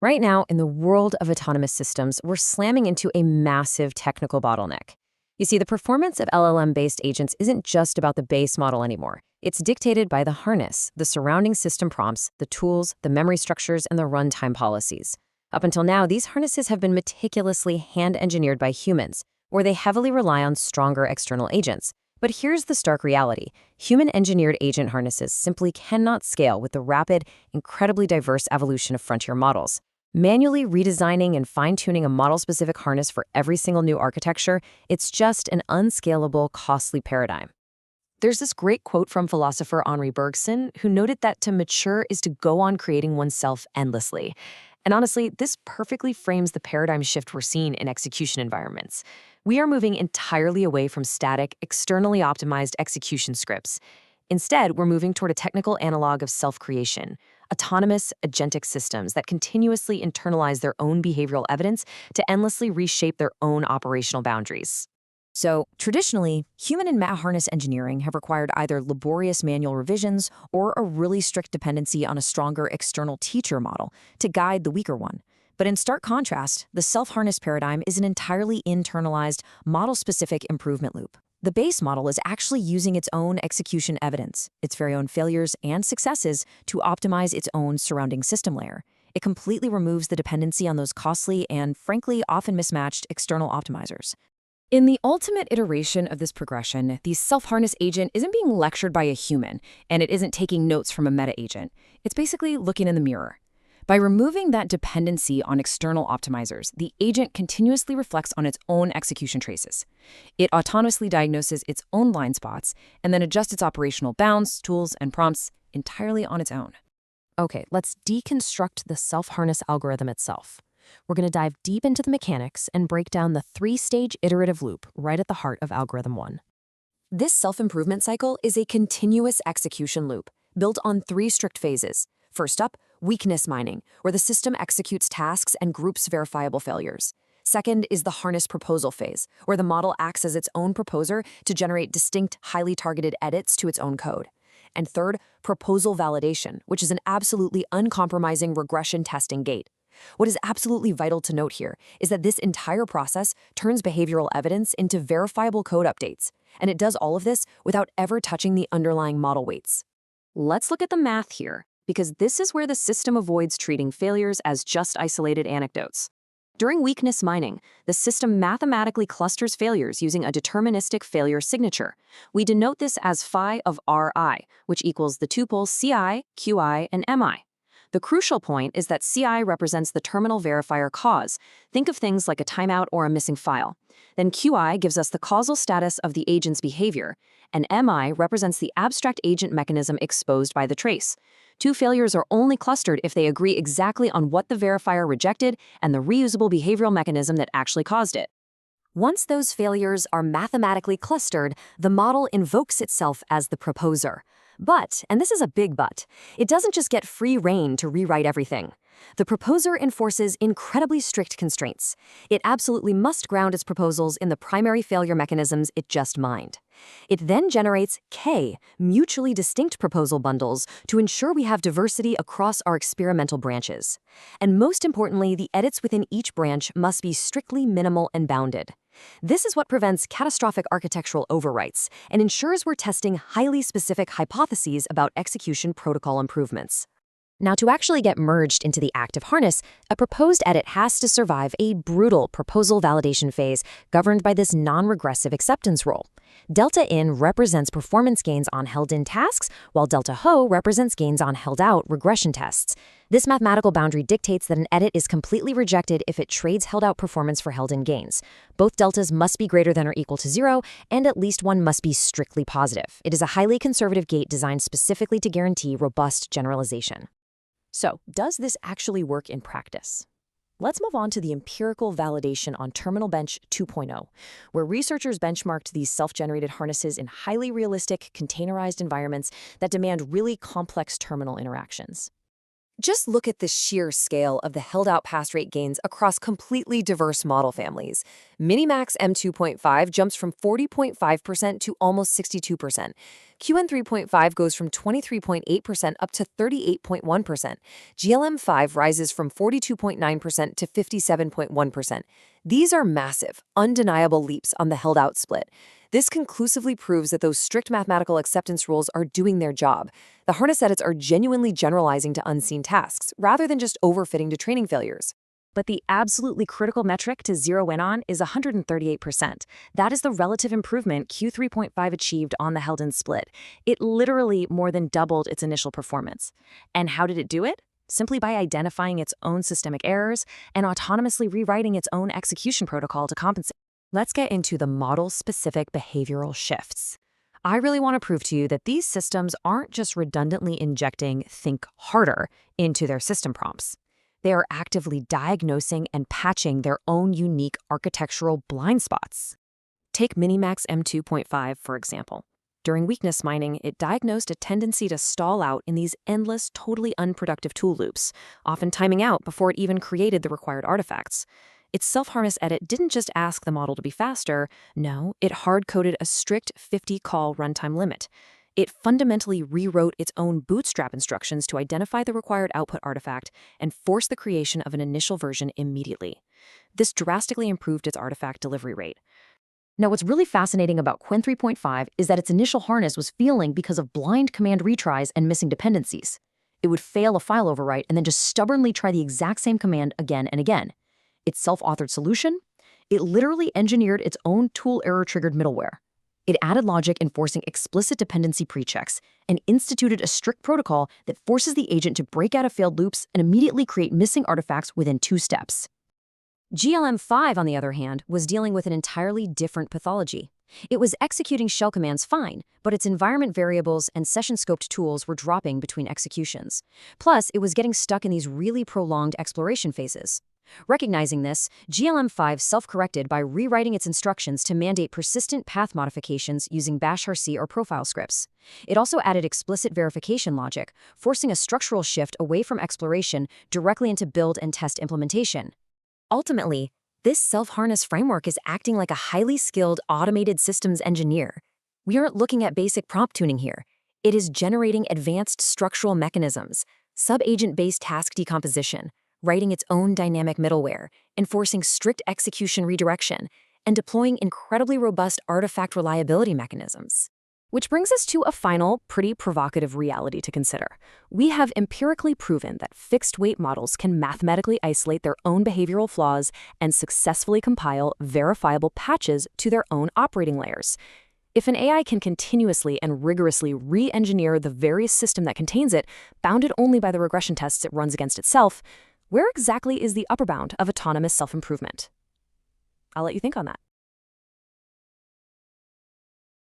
Right now, in the world of autonomous systems, we're slamming into a massive technical bottleneck. You see, the performance of LLM-based agents isn't just about the base model anymore. It's dictated by the harness, the surrounding system prompts, the tools, the memory structures, and the runtime policies. Up until now, these harnesses have been meticulously hand-engineered by humans, where they heavily rely on stronger external agents. But here's the stark reality. Human-engineered agent harnesses simply cannot scale with the rapid, incredibly diverse evolution of frontier models. Manually redesigning and fine-tuning a model-specific harness for every single new architecture, it's just an unscalable, costly paradigm. There's this great quote from philosopher Henri Bergson, who noted that to mature is to go on creating oneself endlessly. And honestly, this perfectly frames the paradigm shift we're seeing in execution environments. We are moving entirely away from static, externally optimized execution scripts. Instead, we're moving toward a technical analog of self-creation, autonomous, agentic systems that continuously internalize their own behavioral evidence to endlessly reshape their own operational boundaries. So, traditionally, human and mat harness engineering have required either laborious manual revisions or a really strict dependency on a stronger external teacher model to guide the weaker one. But in stark contrast, the self-harness paradigm is an entirely internalized, model-specific improvement loop. The base model is actually using its own execution evidence, its very own failures and successes, to optimize its own surrounding system layer. It completely removes the dependency on those costly and, frankly, often mismatched external optimizers. In the ultimate iteration of this progression, the self-harness agent isn't being lectured by a human, and it isn't taking notes from a meta-agent. It's basically looking in the mirror. By removing that dependency on external optimizers, the agent continuously reflects on its own execution traces. It autonomously diagnoses its own blind spots and then adjusts its operational bounds, tools, and prompts entirely on its own. Okay, let's deconstruct the self-harness algorithm itself. We're going to dive deep into the mechanics and break down the three-stage iterative loop right at the heart of algorithm 1. This self-improvement cycle is a continuous execution loop built on three strict phases. First up, weakness mining, where the system executes tasks and groups verifiable failures. Second is the harness proposal phase, where the model acts as its own proposer to generate distinct, highly targeted edits to its own code. And third, proposal validation, which is an absolutely uncompromising regression testing gate. What is absolutely vital to note here is that this entire process turns behavioral evidence into verifiable code updates, and it does all of this without ever touching the underlying model weights. Let's look at the math here, because this is where the system avoids treating failures as just isolated anecdotes. During weakness mining, the system mathematically clusters failures using a deterministic failure signature. We denote this as phi of Ri, which equals the tuples Ci, Qi, and Mi. The crucial point is that Ci represents the terminal verifier cause. Think of things like a timeout or a missing file. Then Qi gives us the causal status of the agent's behavior, and Mi represents the abstract agent mechanism exposed by the trace. Two failures are only clustered if they agree exactly on what the verifier rejected and the reusable behavioral mechanism that actually caused it. Once those failures are mathematically clustered, the model invokes itself as the proposer. But, and this is a big but, it doesn't just get free rein to rewrite everything. The proposer enforces incredibly strict constraints. It absolutely must ground its proposals in the primary failure mechanisms it just mined. It then generates K, mutually distinct proposal bundles, to ensure we have diversity across our experimental branches. And most importantly, the edits within each branch must be strictly minimal and bounded. This is what prevents catastrophic architectural overwrites and ensures we're testing highly specific hypotheses about execution protocol improvements. Now, to actually get merged into the active harness, a proposed edit has to survive a brutal proposal validation phase governed by this non-regressive acceptance rule. Delta in represents performance gains on held-in tasks, while delta ho represents gains on held-out regression tests. This mathematical boundary dictates that an edit is completely rejected if it trades held-out performance for held-in gains. Both deltas must be greater than or equal to 0, and at least one must be strictly positive. It is a highly conservative gate designed specifically to guarantee robust generalization. So, does this actually work in practice? Let's move on to the empirical validation on Terminal Bench 2.0, where researchers benchmarked these self-generated harnesses in highly realistic, containerized environments that demand really complex terminal interactions. Just look at the sheer scale of the held-out pass rate gains across completely diverse model families. MiniMax M2.5 jumps from 40.5% to almost 62%. Qwen 3.5 goes from 23.8% up to 38.1%. GLM5 rises from 42.9% to 57.1%. These are massive, undeniable leaps on the held-out split. This conclusively proves that those strict mathematical acceptance rules are doing their job. The harness edits are genuinely generalizing to unseen tasks, rather than just overfitting to training failures. But the absolutely critical metric to zero in on is 138%. That is the relative improvement Q3.5 achieved on the held-in split. It literally more than doubled its initial performance. And how did it do it? Simply by identifying its own systemic errors and autonomously rewriting its own execution protocol to compensate. Let's get into the model-specific behavioral shifts. I really want to prove to you that these systems aren't just redundantly injecting "think harder" into their system prompts. They are actively diagnosing and patching their own unique architectural blind spots. Take MiniMax M2.5, for example. During weakness mining, it diagnosed a tendency to stall out in these endless, totally unproductive tool loops, often timing out before it even created the required artifacts. Its self-harness edit didn't just ask the model to be faster, no, it hard-coded a strict 50-call runtime limit. It fundamentally rewrote its own bootstrap instructions to identify the required output artifact and force the creation of an initial version immediately. This drastically improved its artifact delivery rate. Now, what's really fascinating about Qwen 3.5 is that its initial harness was failing because of blind command retries and missing dependencies. It would fail a file overwrite and then just stubbornly try the exact same command again and again. Its self-authored solution? It literally engineered its own tool error-triggered middleware. It added logic enforcing explicit dependency pre-checks and instituted a strict protocol that forces the agent to break out of failed loops and immediately create missing artifacts within 2 steps. GLM5, on the other hand, was dealing with an entirely different pathology. It was executing shell commands fine, but its environment variables and session-scoped tools were dropping between executions. Plus, it was getting stuck in these really prolonged exploration phases. Recognizing this, GLM5 self-corrected by rewriting its instructions to mandate persistent path modifications using bash-rc or profile scripts. It also added explicit verification logic, forcing a structural shift away from exploration directly into build and test implementation. Ultimately, this self-harness framework is acting like a highly skilled automated systems engineer. We aren't looking at basic prompt tuning here. It is generating advanced structural mechanisms, sub-agent-based task decomposition, writing its own dynamic middleware, enforcing strict execution redirection, and deploying incredibly robust artifact reliability mechanisms. Which brings us to a final, pretty provocative reality to consider. We have empirically proven that fixed-weight models can mathematically isolate their own behavioral flaws and successfully compile verifiable patches to their own operating layers. If an AI can continuously and rigorously re-engineer the very system that contains it, bounded only by the regression tests it runs against itself, where exactly is the upper bound of autonomous self-improvement? I'll let you think on that.